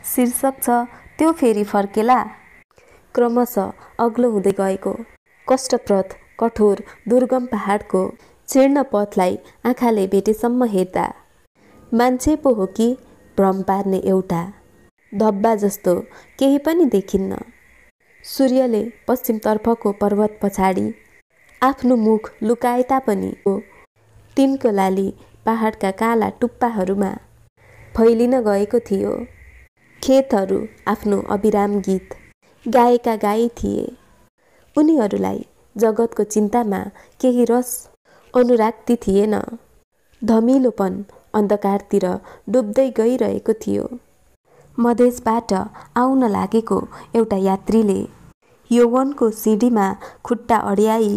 शीर्षक छ त्यो फेरि फर्केला। क्रमशः अग्लो हुँदै गएको कष्टप्रद कठोर दुर्गम पहाडको जीर्ण पथलाई आँखाले भेटेसम्म हेर्दा मान्छे पो हो कि भ्रम पार्ने एउटा धब्बा जस्तो केही पनि देखिन्न। सूर्यले पश्चिमतर्फको पर्वत पछाडि आफ्नो मुख लुकाए तापनि तिनको लाली पहाडका काला टुप्पाहरूमा फैलिन गएको थियो। खेतहरू आफ्नो अविराम गीत गाएका गाई थिए। उनीहरूलाई जगतको चिन्तामा केही रस अनुराक्ति थिएन। धमिलोपन अन्धकारतिर डुब्दै गइरहेको थियो। मधेसबाट आउन लागेको एउटा यात्रीले यौवनको सिँढीमा खुट्टा अड्याई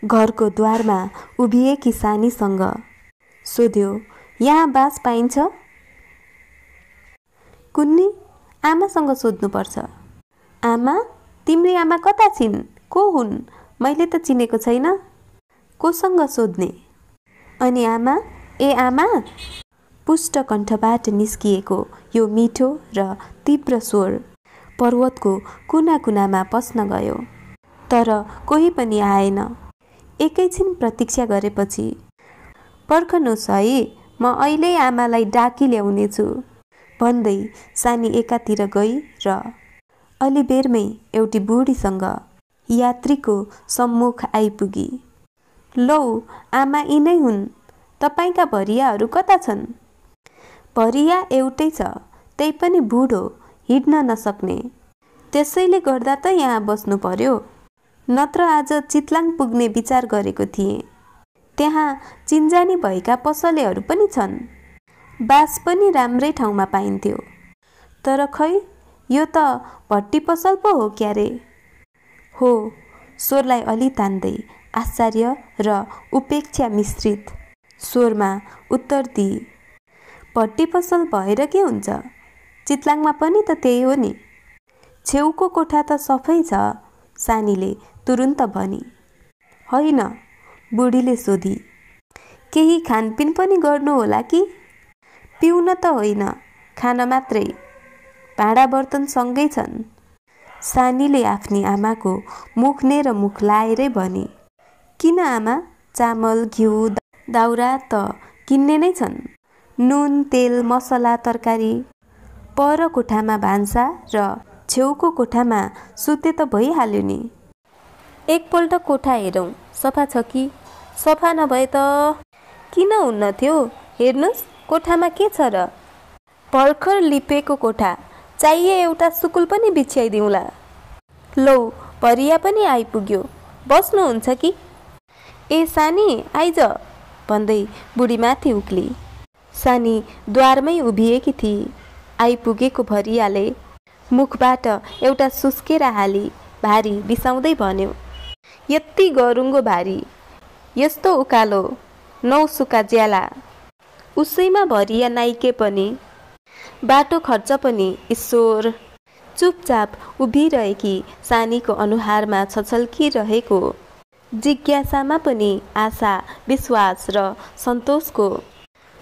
घरको द्वारमा उभिएकी सानीसँग सोध्यो, यहाँ बास पाइन्छ? कुन्नी आमासँग सोध्नुपर्छ। आमा? तिम्री आमा कता छिन्? को हुन्? मैले त चिनेको छैन। कोसँग सोध्ने? अनि आमा? ए आमा? पुष्ट कण्ठबाट निस्किएको यो मिठो र तीव्र स्वर पर्वतको कुना कुनामा पस्न गयो। तर कोही पनि आएन। एकैछिन प्रतीक्षा गरेपछि, पर्खनुहोस् है, म अहिले आमालाई डाकी ल्याउनेछु भन्दै सानी एकातिर गई र अलि बेरमै एउटी बुढीसँग यात्रीको सम्मुख आइपुगी। लौ आमा यिनै हुन्। तपाईका भरियाहरू कता छन्? भरिया एउटै छ, त्यही पनि बुढो, हिँड्न नसक्ने। त्यसैले गर्दा त यहाँ बस्नु पर्यो, नत्र आज चितलाङ पुग्ने विचार गरेको थिएँ। त्यहाँ चिन्जानी भएका पसलेहरू पनि छन्। बास पनि राम्रै ठाउँमा पाइन्थ्यो। तर खै यो त भट्टी पसल पो हो क्यारे। हो, स्वरलाई अलि तान्दै आश्चर्य र उपेक्षा मिश्रित स्वरमा उत्तर दिई, भट्टी पसल भएर के हुन्छ? चितलाङमा पनि त त्यही हो नि। छेउको कोठा त सफै छ, सानीले तुरुन्त भनी। होइन, बुढीले सोधी, केही खानपिन पनि गर्नु होला कि? पिउन त होइन, खान मात्रै। भाँडा बर्तन सँगै छन्। सानीले आफ्नी आमाको मुखनेर मुख लाएरै भनी। किन आमा? चामल घिउ दाउरा त किन्ने नै छन्। नुन तेल मसला तरकारी पर कोठामा भान्सा र छेउको कोठामा सुते त भइहाल्यो नि। एकपल्ट कोठा हेरौँ, सफा छ कि? सफा नभए त किन हुन्न थियो? हेर्नुहोस् कोठामा के छ र? भर्खर लिपेको कोठा, चाहिए एउटा सुकुल पनि बिछ्याइदिउँला। लौ भरिया पनि आइपुग्यो, बस्नुहुन्छ कि? ए सानी आइज भन्दै बुढी माथि उक्ली। सानी द्वारमै उभिएकी थिई। आइपुगेको भरियाले मुखबाट एउटा सुस्केरा हाली भारी बिसाउँदै भन्यो, यति गरुङ्गो भारी, यस्तो उकालो, नौसुका ज्याला। उसैमा भरिया नाइके पनि, बाटो खर्च पनि ईश्वर। चुपचाप उभिरहेकी सानीको अनुहारमा छछल्किरहेको जिज्ञासामा पनि आशा विश्वास र सन्तोषको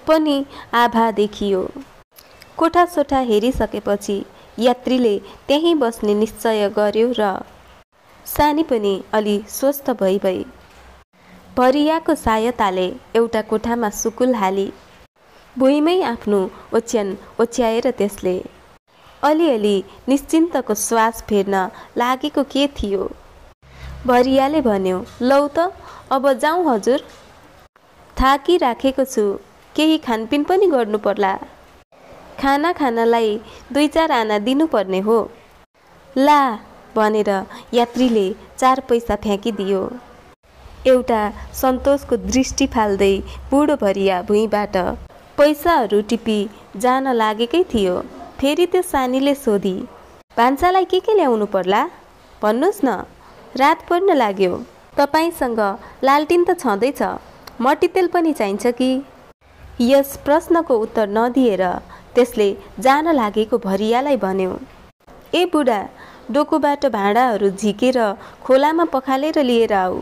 पनि आभा देखियो। कोठासोठा हेरिसकेपछि यात्रीले त्यहीँ बस्ने निश्चय गर्यो र सानी पनि अलि स्वस्थ भई भरियाको सहायताले एउटा कोठामा सुकुल हाली भुइँमै आफ्नो ओछ्यान ओछ्याएर त्यसले अलिअलि निश्चिन्तको श्वास फेर्न लागेको के थियो। भरियाले भन्यो, लौ त अब जाउँ हजुर, थाकिराखेको छु, केही खानपिन पनि गर्नु पर्ला। खानालाई 2-4 आना दिनुपर्ने हो। ला भनेर यात्रीले 4 पैसा फ्याँकिदियो। एउटा सन्तोषको दृष्टि फाल्दै बुढो भरिया भुइँबाट पैसाहरू टिपी जान लागेकै थियो। फेरि त्यो सानीले सोधी, भान्सालाई के ल्याउनु पर्ला? भन्नुहोस् न, रात पर्न लाग्यो। तपाईसँग लालटिन त छँदैछ, मट्टीतेल पनि चाहिन्छ कि? यस प्रश्नको उत्तर नदिएर त्यसले जान लागेको भरियालाई भन्यो, ए बुढा, डोकोबाट भाँडाहरू झिकेर खोलामा पखालेर लिएर आऊ।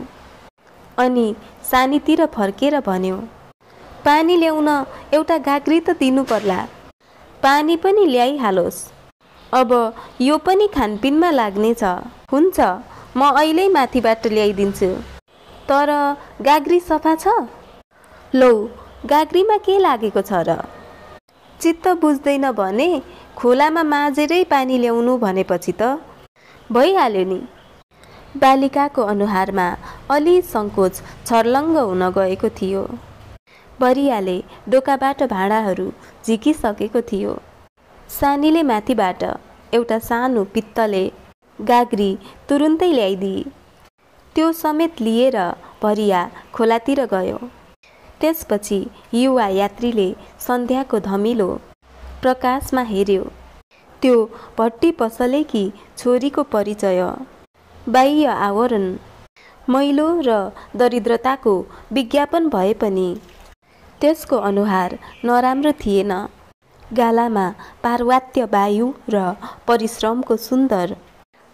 अनि सानीतिर फर्केर भन्यो, पानी ल्याउन एउटा गाग्री त दिनु पर्ला। पानी पनि ल्याइहालोस्। अब यो पनि खानपिनमा लाग्नेछ। हुन्छ, म अहिले माथिबाट ल्याइदिन्छु। तर गाग्री सफा छ? लौ, गाग्रीमा के लागेको छ र? चित्त बुझ्दैन भने खोलामा माझेरै पानी ल्याउनु भनेपछि त भइहाल्यो नि। बालिकाको अनुहारमा अलि सङ्कोच छर्लङ्ग हुन गएको थियो। बरियाले डोकाबाट भाँडाहरू झिकिसकेको थियो। सानीले माथिबाट एउटा सानो पित्तले गाग्री तुरुन्तै ल्याइदिए। त्यो समेत लिएर भरिया खोलातिर गयो। त्यसपछि युवा यात्रीले सन्ध्याको धमिलो प्रकाशमा हेर्यो। त्यो भट्टी पसलेकी छोरीको परिचय, बाह्य आवरण मैलो र दरिद्रताको विज्ञापन भए पनि त्यसको अनुहार नराम्रो थिएन। गालामा पार्वत्य वायु र परिश्रमको सुन्दर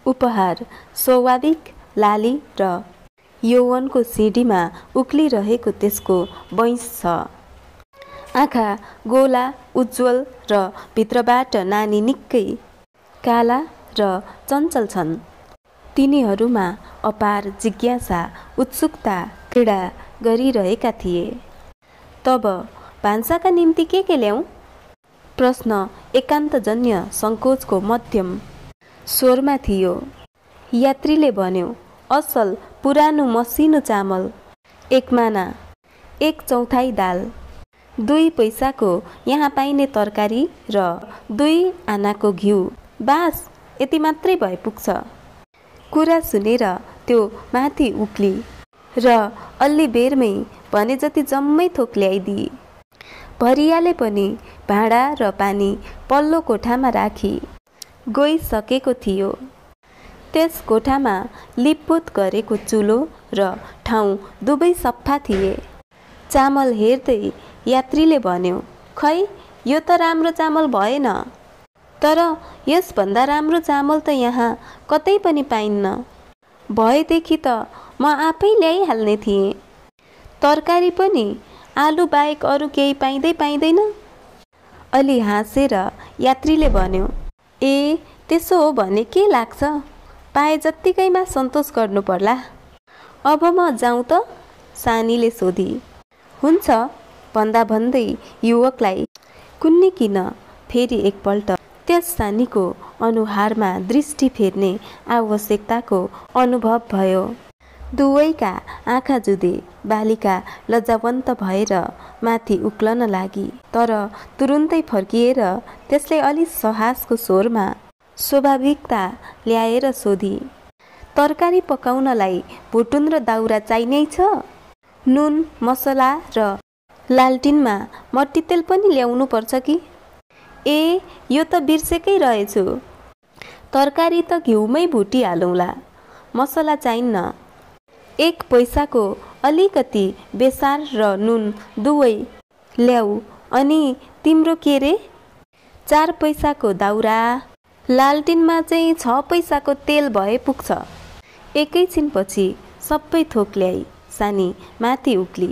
उपहार, स्वाभाविक लाली र यौवनको सिँढीमा उक्लिरहेको त्यसको वंश छ। आँखा गोला, उज्जवल र भित्रबाट नानी निकै काला र चञ्चल छन्। तिनीहरूमा अपार जिज्ञासा, उत्सुकता क्रीडा गरिरहेका थिए। तब भान्साका निम्ति के ल्याउँ? प्रश्न एकान्तजन्य सङ्कोचको मध्यम स्वरमा थियो। यात्रीले भन्यो, असल पुरानो मसिनो चामल, 1 माना, 1/4 दाल, 2 पैसाको यहाँ पाइने तरकारी र 2 आनाको घिउ। बास, यति मात्रै भए पुग्छ। कुरा सुनेर त्यो माथि उक्ली र अलि बेरमै भने जति जम्मै थोक ल्याइदिए। भरियाले पनि भाँडा र पानी पल्लो कोठामा राखी गइसकेको थियो। त्यस कोठामा लिपपोत गरेको चुलो र ठाउँ दुवै सफा थिए। चामल हेर्दै यात्रीले भन्यो, खै यो त राम्रो चामल भएन। तर यसभन्दा राम्रो चामल त यहाँ कतै पनि पाइन्न। भएदेखि त म आफै ल्याइहाल्ने थिएँ। तरकारी पनि आलु बाहेक अरू केही पाइँदैन? अलि हाँसेर यात्रीले भन्यो, ए त्यसो हो भने के लाग्छ, पाए जत्तिकैमा सन्तोष गर्नु पर्ला। अब म जाउँ त? सानीले सोधी। हुन्छ भन्दा भन्दै युवकलाई कुन्निकिन फेरि एकपल्ट त्यस सानीको अनुहारमा दृष्टि फेर्ने आवश्यकताको अनुभव भयो। दुवैका आँखा जुधे। बालिका लज्जावन्त भएर माथि उक्लन लागि, तर तुरुन्तै फर्किएर त्यसले अलि सहासको स्वरमा स्वाभाविकता ल्याएर सोधी, तरकारी पकाउनलाई भुटुन र दाउरा चाहिने छ? नुन, मसला र लालटिनमा मट्टीतेल पनि ल्याउनु पर्छ कि? ए यो त बिर्सेकै रहेछु। तरकारी त घिउमै भुटिहालौँला, मसला चाहिन्न। 1 पैसाको अलिकति बेसार र नुन दुवै ल्याऊ। अनि तिम्रो के रे? 4 पैसाको दाउरा, लालटिनमा चाहिँ 6 पैसाको तेल भए पुग्छ। एकैछिनपछि सबै थोक ल्याई सानी माथि उक्ली।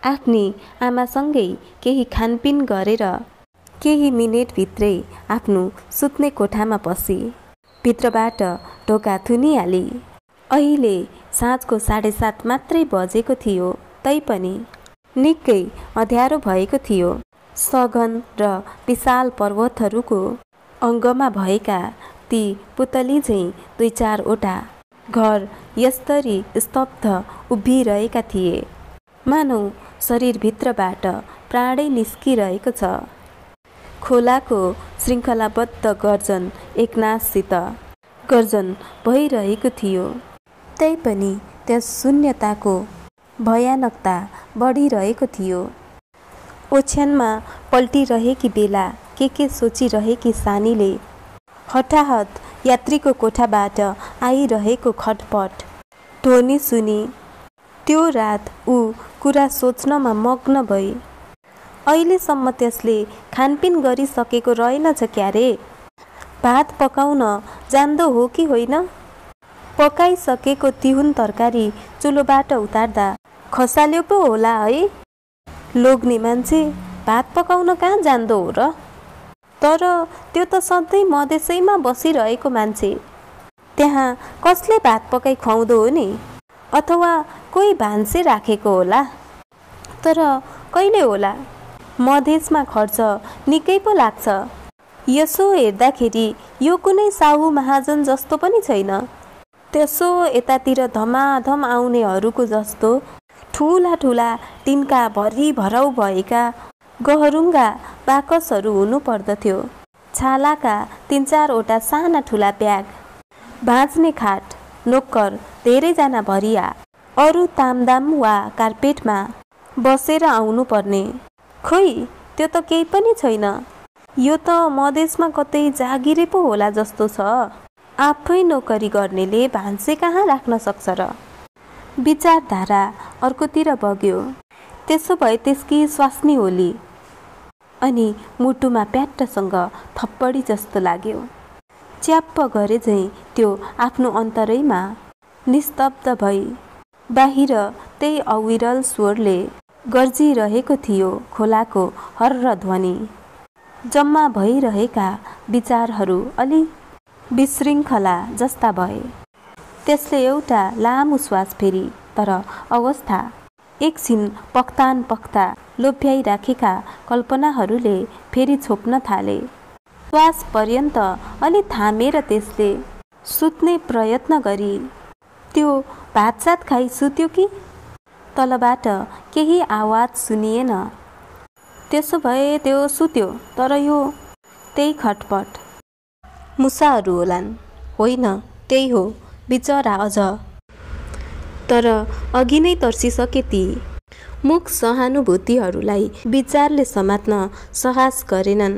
आफ्नी आमासँगै केही खानपिन गरेर केही मिनेटभित्रै आफ्नो सुत्ने कोठामा पसी भित्रबाट ढोका थुनिहाली। अहिले साँझको 7:30 मात्रै बजेको थियो, तैपनि निकै अँध्यारो भएको थियो। सघन र विशाल पर्वतहरूको अङ्गमा भएका ती पुतली झैँ 2-4वटा घर यसरी स्तब्ध उभिरहेका थिए, मानौ शरीरभित्रबाट प्राणै निस्किरहेको छ। खोलाको श्रृङ्खलाबद्ध गर्जन एकनाससित गर्जन भइरहेको थियो। तैपनि त्यस शून्यताको भयानकता बढिरहेको थियो। ओछ्यानमा पल्टिरहेकी बेला के सोचिरहेकी सानीले हठात यात्रीको कोठाबाट आइरहेको खटपट ध्वनि सुनी। त्यो रात ऊ कुरा सोच्नमा मग्न भई। अहिलेसम्म त्यसले खानपिन गरिसकेको रहेनछ क्यारे? भात पकाउन जान्दो हो कि होइन? पकाइसकेको तिहुन तरकारी चुलोबाट उतार्दा खसाल्यो पो होला है? लोग्ने मान्छे भात पकाउन कहाँ जान्दो हो र? तर त्यो त सधैँ मधेसैमा बसिरहेको मान्छे। त्यहाँ कसले भात पकाइ खुवाउँदो हो नि? अथवा कोही भान्से राखेको होला। तर कहिले होला? मधेसमा खर्च निकै पो लाग्छ। यसो हेर्दाखेरि यो कुनै साहु महाजन जस्तो पनि छैन। त्यसो यतातिर धमाधम आउनेहरूको जस्तो ठुला ठुला टिन्का भरि भराउ भएका गहरुङ्गा बाकसहरू हुनु पर्दथ्यो। छालाका 3-4वटा साना ठुला ब्याग, भाँच्ने खाट, नोक्कर धेरैजना भरिया, अरू तामदाम वा कार्पेटमा बसेर आउनु पर्ने। खोइ त्यो त केही पनि छैन। यो त मधेसमा कतै जागिरे पो होला जस्तो छ। आफै नोकरी गर्नेले भान्से कहाँ राख्न सक्छ र? विचारधारा अर्कोतिर बग्यो। त्यसो भए त्यसकी स्वास्नी होली। अनि मुटुमा प्याट्टसँग थप्पडी जस्तो लाग्यो। च्याप्प गरे झैँ त्यो आफ्नो अन्तरैमा निस्तब्ध भई बाहिर त्यही अविरल स्वरले गर्जिरहेको थियो खोलाको हर्र ध्वनि। जम्मा भइरहेका विचारहरू अलि विशृङ्खला जस्ता भए। त्यसले एउटा लामो श्वास फेरी, तर अवस्था एकछिन पख्तान पख्ता लोभ्याइराखेका कल्पनाहरूले फेरि छोप्न थाले। श्वास पर्यन्त अलि थामेर त्यसले सुत्ने प्रयत्न गरी। त्यो भातसात खाइ सुत्यो कि? तलबाट केही आवाज सुनिएन। त्यसो भए त्यो सुत्यो। तर यो त्यही खटपट। मुसाहरू होलान्। होइन, त्यही हो बिचरा अझ। तर अघि नै तर्सिसके ती। मुख सहानुभूतिहरूलाई विचारले समात्न साहस गरेनन्।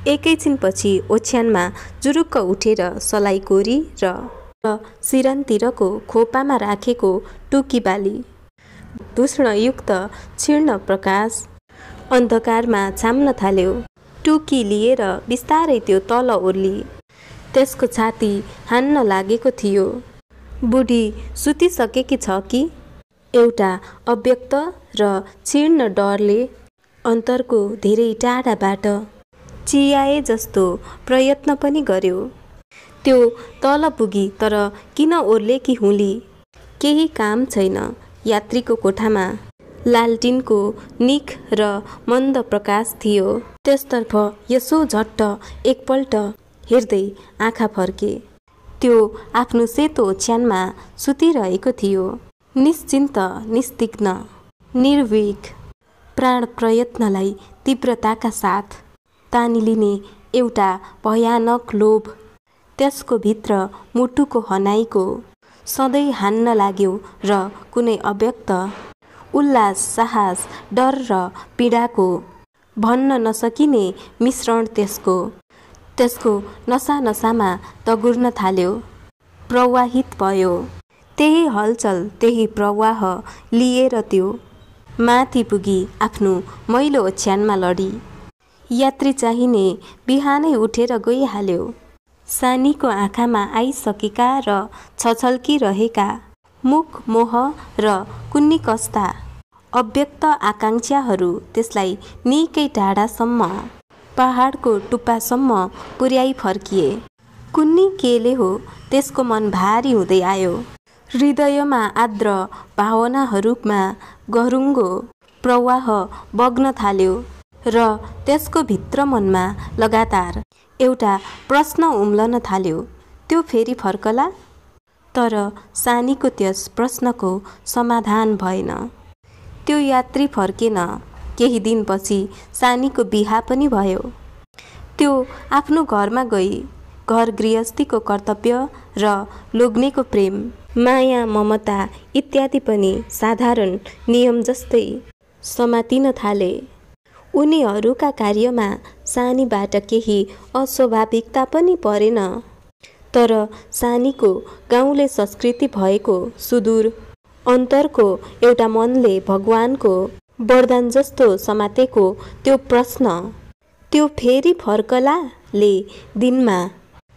एकैछिनपछि ओछ्यानमा जुरुक्क उठेर सलाई कोरी र सिरानतिरको खोपामा राखेको टुकी बाली, धूषणयुक्त क्षीर्ण प्रकाश अन्धकारमा छाम्न थाल्यो। टुकी लिएर बिस्तारै त्यो तल ओर्ली। त्यसको छाती हान्न लागेको थियो। बुढी सुतिसकेकी छ कि? एउटा अव्यक्त र क्षीर्ण डरले अन्तरको धेरै टाढाबाट चियाए जस्तो प्रयत्न पनि गर्यो। त्यो तल पुगी, तर किन ओर्लेकी हुली? केही काम छैन। यात्रीको कोठामा लालटिनको निख र मन्द प्रकाश थियो। त्यसतर्फ यसो झट्ट एकपल्ट हेर्दै आँखा फर्के। त्यो आफ्नो सेतो ओछ्यानमा सुतिरहेको थियो। निश्चिन्त, निस्तिग्न, निर्विक, प्राण प्रयत्नलाई तीव्रताका साथ तानिलिने एउटा भयानक लोभ त्यसको भित्र मुटुको हनाइको सधैँ हान्न लाग्यो र कुनै अव्यक्त उल्लास, साहस, डर र पीडाको भन्न नसकिने मिश्रण त्यसको नसा नसामा दगुर्न थाल्यो, प्रवाहित भयो। त्यही हलचल, त्यही प्रवाह लिएर त्यो माथि पुगी आफ्नो मैलो ओछ्यानमा लडी। यात्री चाहिने बिहानै उठेर गइहाल्यो। सानीको आँखामा आइसकेका र छछल्किरहेका मुख मोह र कुन्नी कस्ता अव्यक्त आकाङ्क्षाहरू त्यसलाई निकै टाढासम्म, पहाडको टुप्पासम्म पुर्याइ फर्किए। कुन्नी केले हो त्यसको मन भारी हुँदै आयो। हृदयमा आर्द्र भावनाहरूमा गह्रुङ्गो प्रवाह बग्न थाल्यो र त्यसको भित्र मनमा लगातार एउटा प्रश्न उम्लन थाल्यो, त्यो फेरि फर्कला? तर सानीको त्यस प्रश्नको समाधान भएन। त्यो यात्री फर्केन। केही दिनपछि सानीको बिहा पनि भयो। त्यो आफ्नो घरमा गई। घर गृहस्थीको कर्तव्य र लोग्नेको प्रेम, माया, ममता इत्यादि पनि साधारण नियम जस्तै समातिन थाले। उनीहरूका कार्यमा सानीबाट केही अस्वाभाविकता पनि परेन। तर सानीको गाउँले संस्कृति भएको सुदूर अन्तरको एउटा मनले भगवानको वरदान जस्तो समातेको त्यो प्रश्न, त्यो फेरि फर्कला ले दिनमा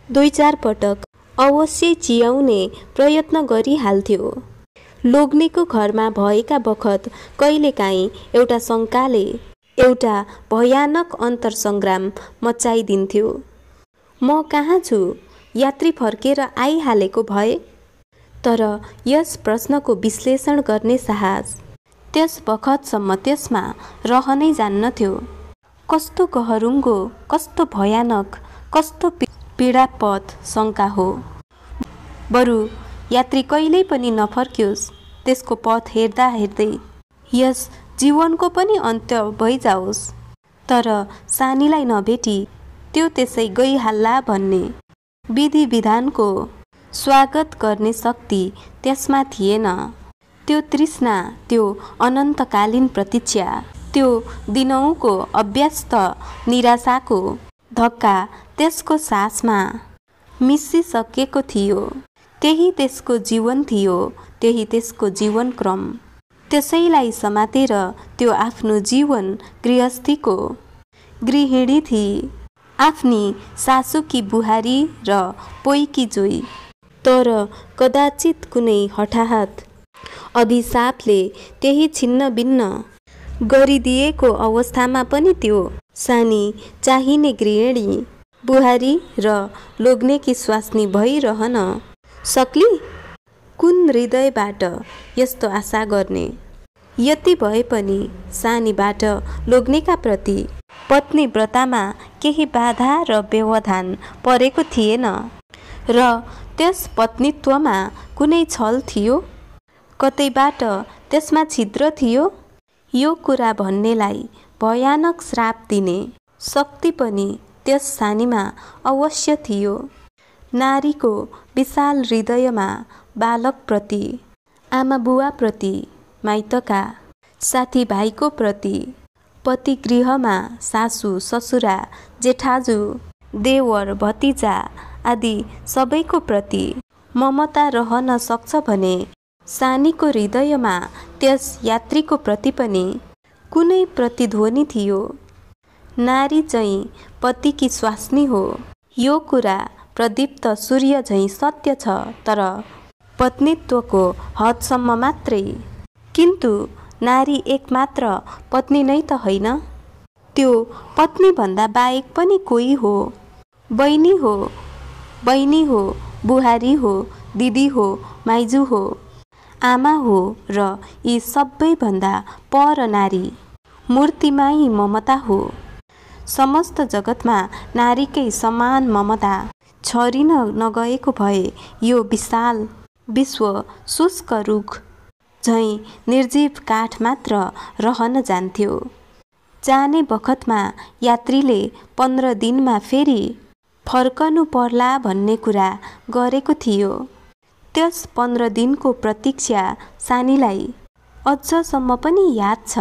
2-4 पटक अवश्य चियाउने प्रयत्न गरिहाल्थ्यो। लोग्नेको घरमा भएका बखत कहिलेकाहीँ एउटा शङ्काले एउटा भयानक अन्तरसङ्ग्राम मचाइदिन्थ्यो। म कहाँ छु? यात्री फर्केर आइहालेको भए? तर यस प्रश्नको विश्लेषण गर्ने साहस त्यस बखतसम्म त्यसमा रहनै जान्नथ्यो। कस्तो गहरुङ्गो, कस्तो भयानक, कस्तो पीडाप्रद शङ्का हो। बरु यात्री कहिल्यै पनि नफर्क्योस्, त्यसको पथ हेर्दा हेर्दै यस जीवनको पनि अन्त्य भइजाओस्। तर सानीलाई नभेटी त्यो त्यसै गइहाल्ला भन्ने विधि विधानको स्वागत गर्ने शक्ति त्यसमा थिएन। त्यो तृष्णा, त्यो अनन्तकालीन प्रतीक्षा, त्यो दिनौँको अभ्यस्त निराशाको धक्का त्यसको सासमा मिसिसकेको थियो। त्यही त्यसको जीवन थियो, त्यही त्यसको जीवन क्रम। त्यसैलाई समातेर त्यो आफ्नो जीवन गृहस्थीको गृहिणी थिई, आफ्नी सासुकी बुहारी र पोइकी जोई। तर कदाचित कुनै हठात अभिशापले त्यही छिन्न भिन्न गरिदिएको अवस्थामा पनि त्यो सानी चाहिने गृहिणी, बुहारी र लोग्नेकी स्वास्नी भइरहन सक्ली? कुन हृदयबाट यस्तो आशा गर्ने? यति भए पनि सानीबाट लोग्नेका प्रति पत्नी व्रतमा केही बाधा र व्यवधान परेको थिएन र त्यस पत्नीत्वमा कुनै छल थियो? कतैबाट त्यसमा छिद्र थियो? यो कुरा भन्नेलाई भयानक श्राप दिने शक्ति पनि त्यस सानीमा अवश्य थियो। नारीको विशाल हृदयमा बालकप्रति, आमा बुवाप्रति, माइतका साथीभाइको प्रति, पतिगृहमा सासु ससुरा जेठाजु देवर भतिजा आदि सबैको प्रति ममता रहन सक्छ भने सानीको हृदयमा त्यस यात्रीको प्रति पनि कुनै प्रतिध्वनि थियो। नारी चाहिँ पतिकी स्वास्नी हो, यो कुरा प्रदीप्त सूर्य झैँ सत्य छ, तर पत्नीत्वको हदसम्म मात्रै। किन्तु नारी एकमात्र पत्नी नै त होइन, त्यो पत्नीभन्दा बाहेक पनि कोही हो। बहिनी हो, बहिनी हो, बुहारी हो, दिदी हो, माइजू हो, आमा हो र यी सबैभन्दा पर नारी मूर्तिमाई ममता हो। समस्त जगतमा नारीकै समान ममता छरिन नगएको भए यो विशाल विश्व शुष्क रुख झैँ निर्जीव काठ मात्र रहन जान्थ्यो। जाने बखतमा यात्रीले 15 दिनमा फेरि फर्कनु पर्ला भन्ने कुरा गरेको थियो। त्यस 15 दिनको प्रतीक्षा सानीलाई अझसम्म पनि याद छ।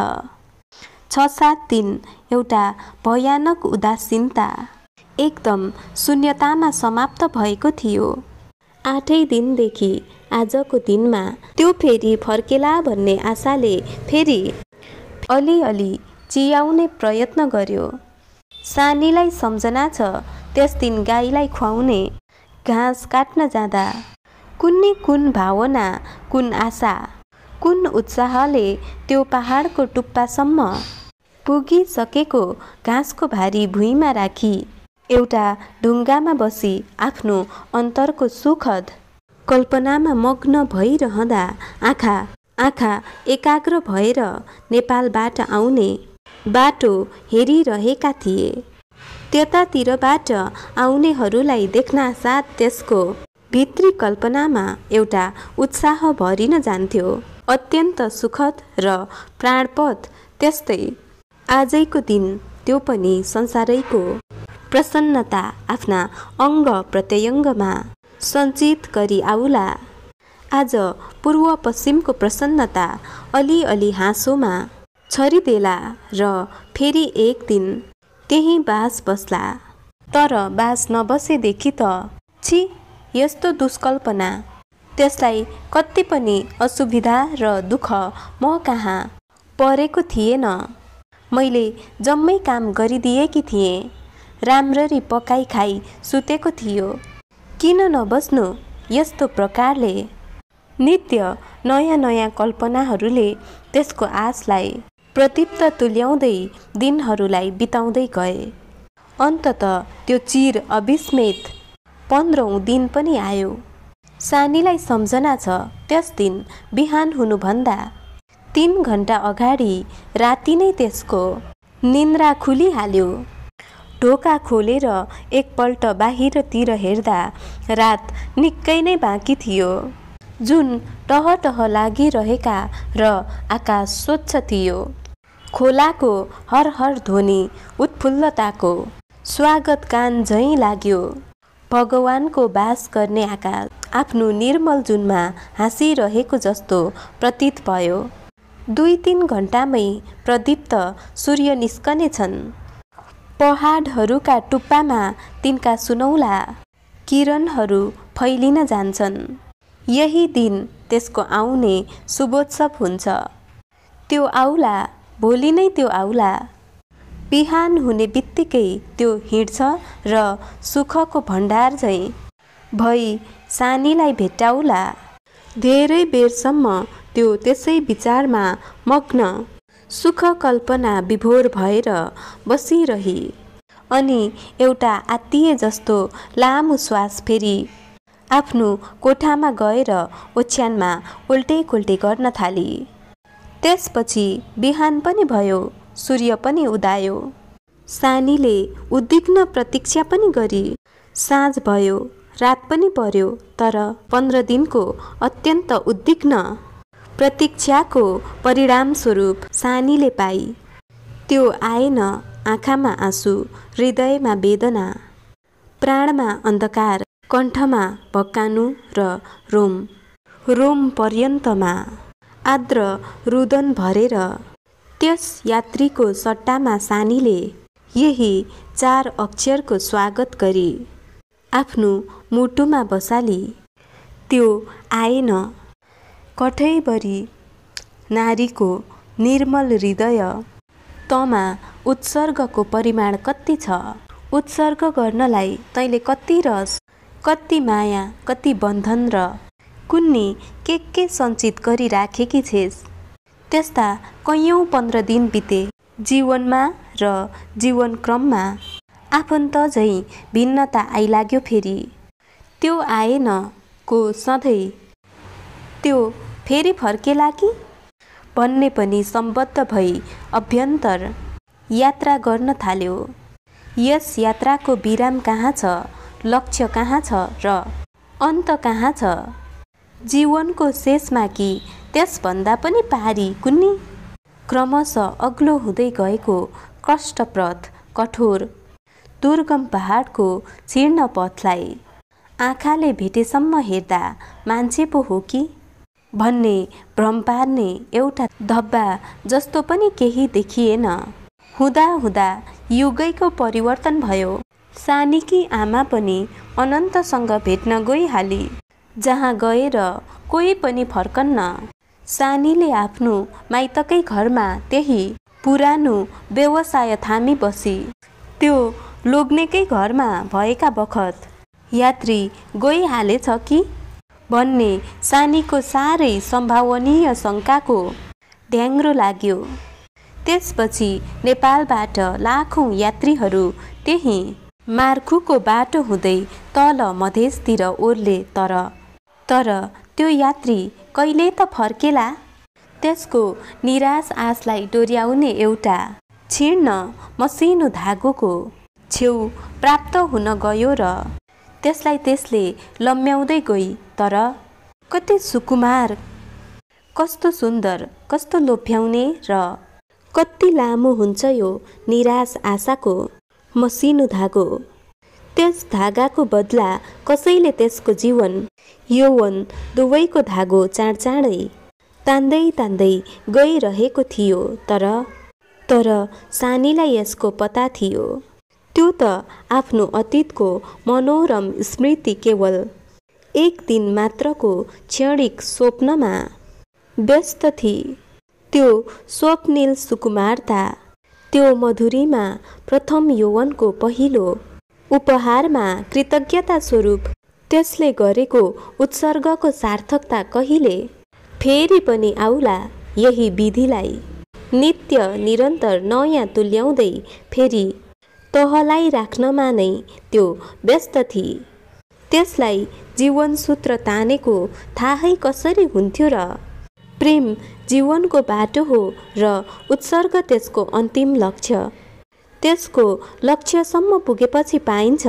6-7 दिन एउटा भयानक उदासीनता, एकदम शून्यतामा समाप्त भएको थियो। 8औं दिनदेखि आजको दिनमा त्यो फेरि फर्केला भन्ने आशाले फेरि अलिअलि चियाउने प्रयत्न गर्यो। सानीलाई सम्झना छ, त्यस दिन गाईलाई खुवाउने घाँस काट्न जाँदा कुन भावना, कुन आशा, कुन उत्साहले त्यो पहाडको टुप्पासम्म पुगिसकेको घाँसको भारी भुइँमा राखी एउटा ढुङ्गामा बसी आफ्नो अन्तरको सुखद कल्पनामा मग्न भइरहँदा आँखा एकाग्र भएर नेपालबाट आउने बाटो हेरिरहेका थिए। त्यतातिरबाट आउनेहरूलाई देख्न साथ त्यसको भित्री कल्पनामा एउटा उत्साह भरिन जान्थ्यो, अत्यन्त सुखद र प्राणप्रद। त्यस्तै आजैको दिन त्यो पनि संसारैको प्रसन्नता आफ्ना अङ्ग प्रत्यङ्गमा सञ्चित गरी आउला। आज पूर्व पश्चिमको प्रसन्नता अलिअलि हाँसोमा छरिदेला र फेरि एक दिन त्यही बास बस्ला। तर बास नबसेदेखि त छि, यस्तो दुष्कल्पना, त्यसलाई कति पनि असुविधा र दुःख म कहाँ परेको थिएन। मैले जम्मै काम गरिदिएकी थिएँ, राम्ररी पकाई खाई सुतेको थियो। किन नबस्नु? यस्तो प्रकारले नित्य नयाँ नयाँ कल्पनाहरूले त्यसको आशलाई प्रदीप त तुल्याउँदै दिनहरूलाई बिताउँदै गए। अन्तत त्यो चिर अविस्मृत 15औं दिन पनि आयो। सानीलाई सम्झना छ त्यस दिन बिहान हुनुभन्दा 3 घण्टा अगाडि राति नै त्यसको निन्द्रा खुलिहाल्यो। ढोका खोलेर एकपल्ट बाहिरतिर हेर्दा रात निकै नै बाँकी थियो। जुन टहटह लागिरहेका र आकाश स्वच्छ थियो। खोलाको हर हर ध्वनि उत्फुल्लताको स्वागत गान झैँ लाग्यो। भगवानको बास गर्ने आकाश आफ्नो निर्मल जुनमा हाँसिरहेको जस्तो प्रतीत भयो। 2-3 घण्टामै प्रदीप त सूर्य निस्कने छन्। पहाडहरूका टुप्पामा तिनका सुनौला किरणहरू फैलिन जान्छन्। यही दिन त्यसको आउने शुभोत्सव हुन्छ। त्यो आउला, भोलि नै त्यो आउला। बिहान हुने बित्तिकै त्यो हिँड्छ र सुखको भण्डार झैँ भई सानीलाई भेट्टाउला। धेरै बेरसम्म त्यो त्यसै विचारमा मग्न सुख कल्पना विभोर भएर बसिरही। अनि एउटा आत्तिए जस्तो लामो श्वास फेरि आफ्नो कोठामा गएर ओछ्यानमा उल्टे गर्न थाली। त्यसपछि बिहान पनि भयो, सूर्य पनि उदायो। सानीले उद्विग्न प्रतीक्षा पनि गरी। साँझ भयो, रात पनि पर्यो, तर 15 दिनको अत्यन्त उद्विग्न प्रतीक्षाको परिणामस्वरूप सानीले पाई। त्यो आएन। आँखामा आँसु, हृदयमा वेदना, प्राणमा अन्धकार, कण्ठमा भक्कानु र रोम पर्यन्तमा आर्द्र रुदन भरेर त्यस यात्रीको सट्टामा सानीले यही 4 अक्षरको स्वागत गरी आफ्नो मुटुमा बसाली। त्यो आएन। कठैबरी नारीको निर्मल हृदय तँमा उत्सर्गको परिमाण कति छ? उत्सर्ग गर्नलाई तैँले कति रस, कति माया, कति बन्धन र कुन्नी के सञ्चित गरी राखेकी छेस। त्यस्ता कैयौं 15 दिन बिते। जीवनमा र जीवनक्रममा आफन्त झैँ भिन्नता आइलाग्यो फेरि। त्यो आएन को सधैँ त्यो फेरि फर्केला कि भन्ने पनि सम्बद्ध भई अभ्यन्तर यात्रा गर्न थाल्यो। यस यात्राको विराम कहाँ छ, लक्ष्य कहाँ छ र अन्त कहाँ छ? जीवनको शेषमा कि त्यसभन्दा पनि पारी कुन्नी? क्रमशः अग्लो हुँदै गएको कष्टप्रद, कठोर, दुर्गम पहाडको जीर्ण पथलाई आँखाले भेटेसम्म हेर्दा मान्छे पो हो कि भन्ने भ्रम पार्ने एउटा धब्बा जस्तो पनि केही देखिएन। हुँदा युगैको परिवर्तन भयो। सानीकी आमा पनि अनन्तसँग भेट्न गइहाली। जहाँ गएर कोही पनि फर्कन्न। सानीले आफ्नो माइतकै घरमा त्यही पुरानो व्यवसाय थामी बसी। त्यो लोग्नेकै घरमा भएका बखत यात्री गइहालेछ कि भन्ने सानीको साह्रै सम्भावनीय शङ्काको ढ्याङ्ग्रो लाग्यो। त्यसपछि नेपालबाट लाखौं यात्रीहरू त्यही मार्खुको बाटो हुँदै तल मधेसतिर ओर्ले। तर त्यो यात्री कहिले त फर्केला? त्यसको निराश आशलाई डोर्याउने एउटा क्षीर्ण मसिनो धागोको छेउ प्राप्त हुन गयो र त्यसलाई त्यसले लम्ब्याउँदै गई। तर कति सुकुमार, कस्तो सुन्दर, कस्तो लोभ्याउने र कति लामो हुन्छ यो निराश आशाको मसिनो धागो। त्यस धागाको बदला कसैले त्यसको जीवन यौवन दुवैको धागो चाँडै तान्दै गइरहेको थियो। तर सानीलाई यसको पता थियो। त्यो त आफ्नो अतीतको मनोरम स्मृति केवल एक दिन मात्रको क्षणिक स्वप्नमा व्यस्त थिए। त्यो स्वप्निल सुकुमारता, त्यो मधुरीमा प्रथम यौवनको पहिलो उपहारमा कृतज्ञता स्वरूप त्यसले गरेको उत्सर्गको सार्थकता कहिले फेरि पनि आउला यही विधिलाई नित्य निरन्तर नयाँ तुल्याउँदै फेरि तहलाई राख्नमा नै त्यो व्यस्त थिए। त्यसलाई जीवनसूत्र तानेको थाहै कसरी हुन्थ्यो र? प्रेम जीवनको बाटो हो र उत्सर्ग त्यसको अन्तिम लक्ष्य। त्यसको लक्ष्यसम्म पुगेपछि पाइन्छ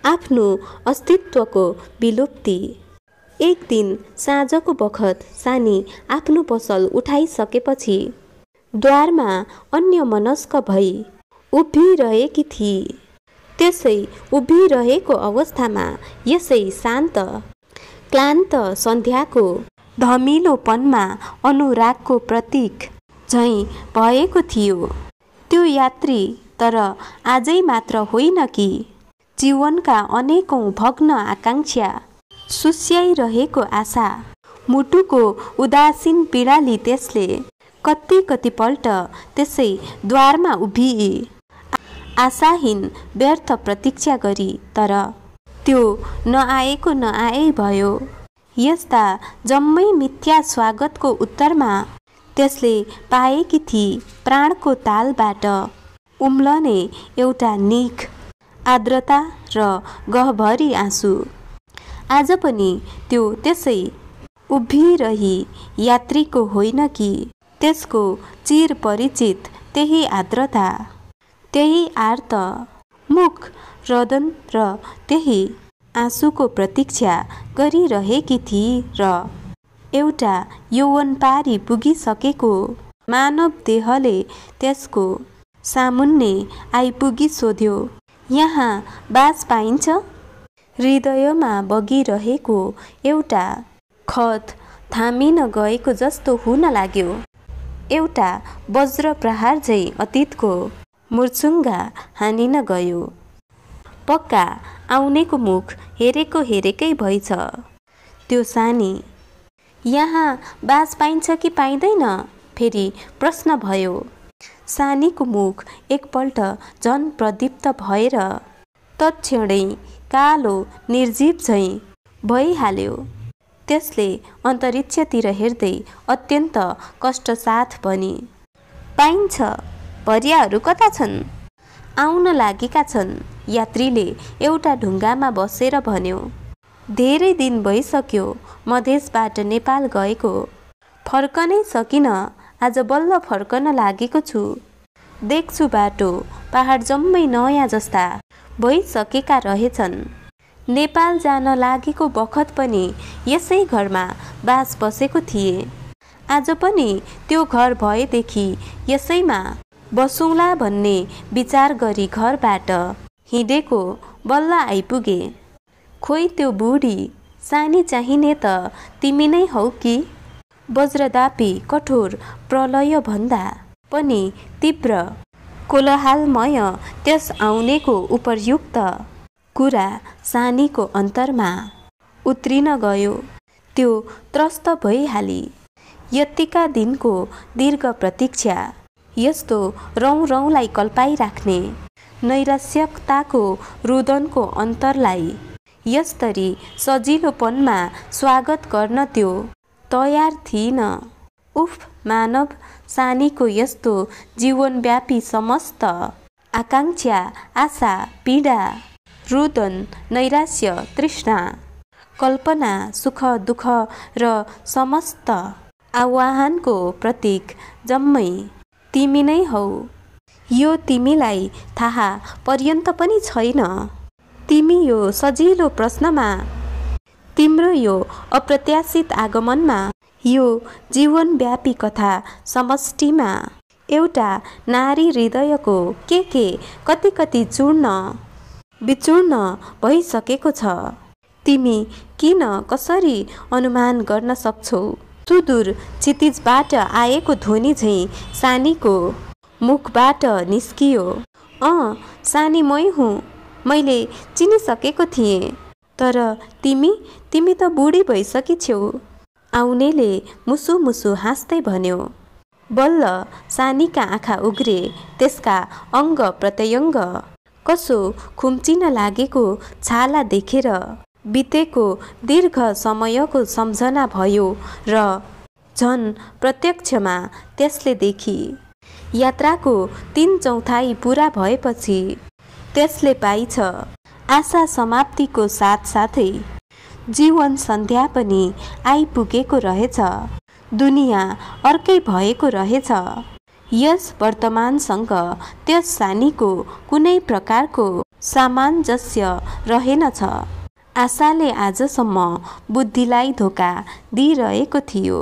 आफ्नो अस्तित्वको विलुप्ति। एक दिन साँझको बखत सानी आफ्नो पसल उठाइसकेपछि द्वारमा अन्यमनस्क भई उभिरहेकी थिए। त्यसै उभिरहेको अवस्थामा यसै शान्त क्लान्त सन्ध्याको धमिलोपनमा अनुरागको प्रतीक झैँ भएको थियो। त्यो यात्री तर आजै मात्र होइन कि जीवनका अनेकौं भग्न आकांक्षा, सुस्याइरहेको आशा, मुटुको उदासीन पीडाले त्यसले कतिपल्ट त्यसै द्वारमा उभिए आशाहीन व्यर्थ प्रतीक्षा गरी। तर त्यो नआएको नआए भयो। यस्ता जम्मै मिथ्या स्वागतको उत्तरमा त्यसले पाएकी थिए प्राणको तालबाट उम्लने एउटा निख आर्द्रता र गहभरी आँसु। आज पनि त्यो त्यसै उभिरही यात्रीको होइन कि त्यसको चिर परिचित त्यही आर्द्रता, त्यही आर्त मुख रदन र त्यही आँसुको प्रतीक्षा गरिरहेकी थिए र एउटा यौवन पारी पुगिसकेको मानव देहले त्यसको सामुन्ने आइपुगी सोध्यो, यहाँ बास पाइन्छ? हृदयमा बगिरहेको एउटा खत थामिन गएको जस्तो हुन लाग्यो। एउटा वज्र प्रहार झैँ अतीतको मुर्चुङ्गा हानिन गयो। पक्का आउनेको मुख हेरेकै भएछ। त्यो सानी, यहाँ बास पाइन्छ कि पाइँदैन? फेरि प्रश्न भयो। सानीको मुख एकपल्ट झन प्रदीप्त भएर तत्क्षणै कालो निर्जीव झैँ भइहाल्यो। त्यसले अन्तरिक्षतिर हेर्दै अत्यन्त कष्टसाथ भनी, पाइन्छ। भरियाहरू कता छन्? आउन लागेका छन्, यात्रीले एउटा ढुङ्गामा बसेर भन्यो। धेरै दिन भइसक्यो मधेसबाट नेपाल गएको, फर्कनै सकिन। आज बल्ल फर्कन लागेको छु। देख्छु बाटो पहाड जम्मै नयाँ जस्ता भइसकेका रहेछन्। नेपाल जान लागेको बखत पनि यसै घरमा बास बसेको थिए। आज पनि त्यो घर भएदेखि यसैमा बसौँला भन्ने विचार गरी घरबाट हिँडेको बल्ल आइपुगे। खोइ त्यो बुढी सानी चाहिने त तिमी नै हौ कि? वज्रदापी कठोर प्रलय भन्दा पनि तीव्र कोलाहलमय त्यस आउनेको उपर्युक्त कुरा सानीको अन्तरमा उत्रिन गयो। त्यो त्रस्त भइहाली। यतिका दिनको दीर्घ प्रतीक्षा, यस्तो रौँ कल्पाइराख्ने नैराश्यताको रुदनको अन्तरलाई यसरी सजिलोपनमा स्वागत गर्न त्यो तयार थिइन। उफ, मानव सानीको यस्तो जीवनव्यापी समस्त आकांक्षा, आशा, पीडा, रुदन, नैराश्य, तृष्णा, कल्पना, सुख दुःख र समस्त आह्वानको प्रतीक जम्मै तिमी नै हौ। यो तिमीलाई थाहा पर्यन्त पनि छैन। तिमी यो सजिलो प्रश्नमा, तिम्रो यो अप्रत्याशित आगमनमा, यो जीवनव्यापी कथा समष्टिमा एउटा नारी हृदयको के कति चूर्ण विचूर्ण भइसकेको छ। तिमी किन कसरी अनुमान गर्न सक्छौ? सुदूर क्षितिजबाट आएको ध्वनि झैँ सानीको मुखबाट निस्कियो। सानी मै हुँ। मैले चिनिसकेको थिएँ। तर तिमी त बुढी भइसकी छौ। आउनेले मुसु हाँस्दै भन्यो। बल्ल सानीका आँखा उग्रे। त्यसका अङ्ग प्रत्यङ्ग कसो खुम्चिन लागेको छाला देखेर बितेको दीर्घ समयको सम्झना भयो र झन् प्रत्यक्षमा त्यसले देखी यात्राको 3/4 पूरा भएपछि त्यसले पाइछ आशा समाप्तिको साथसाथै जीवन सन्ध्या पनि आइपुगेको रहेछ। दुनियाँ अर्कै भएको रहेछ। यस वर्तमानसँग त्यस सानीको कुनै प्रकारको सामञ्जस्य रहेनछ। आशाले आजसम्म बुद्धिलाई धोका दिइरहेको थियो।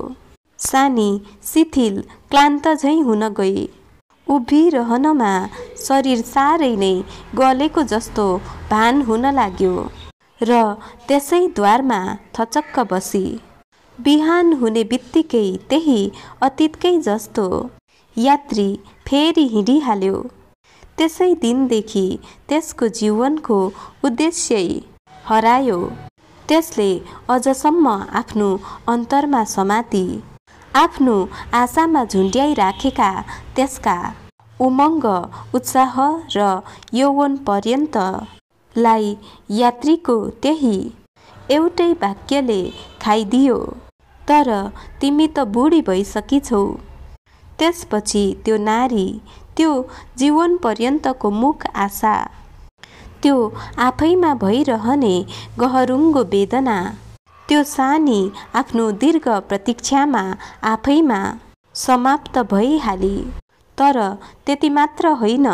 सानी शिथिल क्लान्त झैँ हुन गई। उभिरहनमा शरीर साह्रै नै गलेको जस्तो भान हुन लाग्यो र त्यसै द्वारमा थचक्क बसी। बिहान हुने बित्तिकै त्यही अतीतकै जस्तो यात्री फेरि हिँडिहाल्यो। त्यसै दिनदेखि त्यसको जीवनको उद्देश्य हरायो। त्यसले अझसम्म आफ्नो अन्तरमा समाती आफ्नो आशामा झुन्ड्याइ राखेका त्यसका उमङ्ग उत्साह र यौवन पर्यन्तलाई यात्रीको त्यही एउटै वाक्यले खाइदियो, तर तिमी त बुढी भइसकिछौ। त्यसपछि त्यो नारी, त्यो जीवन पर्यन्तको मुख आशा, त्यो आफैमा भइरहने गहरुङ्गो वेदना, त्यो सानी आफ्नो दीर्घ प्रतीक्षामा आफैमा समाप्त भइहाली। तर त्यति मात्र होइन,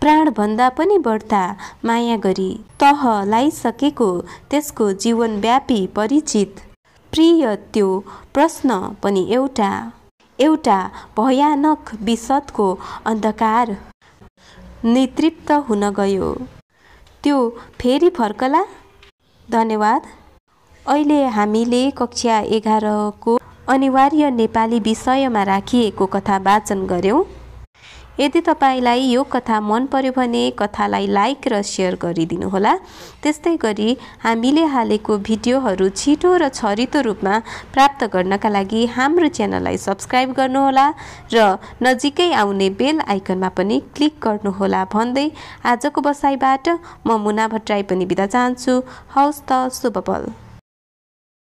प्राणभन्दा पनि बढ्ता माया गरी तह लाइसकेको त्यसको जीवनव्यापी परिचित प्रिय त्यो प्रश्न पनि एउटा भयानक विषदको अन्धकार नितृप्त हुन गयो। त्यो फेरि फर्कला? धन्यवाद। अहिले हामीले कक्षा 11 को अनिवार्य नेपाली विषयमा राखिएको कथा वाचन गर्यौं। यदि तपाईलाई यो कथा मन पर्यो भने कथालाई लाइक र शेयर गरिदिनुहोला। त्यस्तै गरी हामीले हालेको भिडियोहरू छिटो र छरितो रूपमा प्राप्त गर्नका लागि हाम्रो च्यानललाई सब्स्क्राइब गर्नुहोला र नजिकै आउने बेल आइकनमा पनि क्लिक गर्नुहोला भन्दै आजको बसाइबाट म मुना भट्टराई पनि बिदा चाहन्छु। हवस् त, शुभ पल।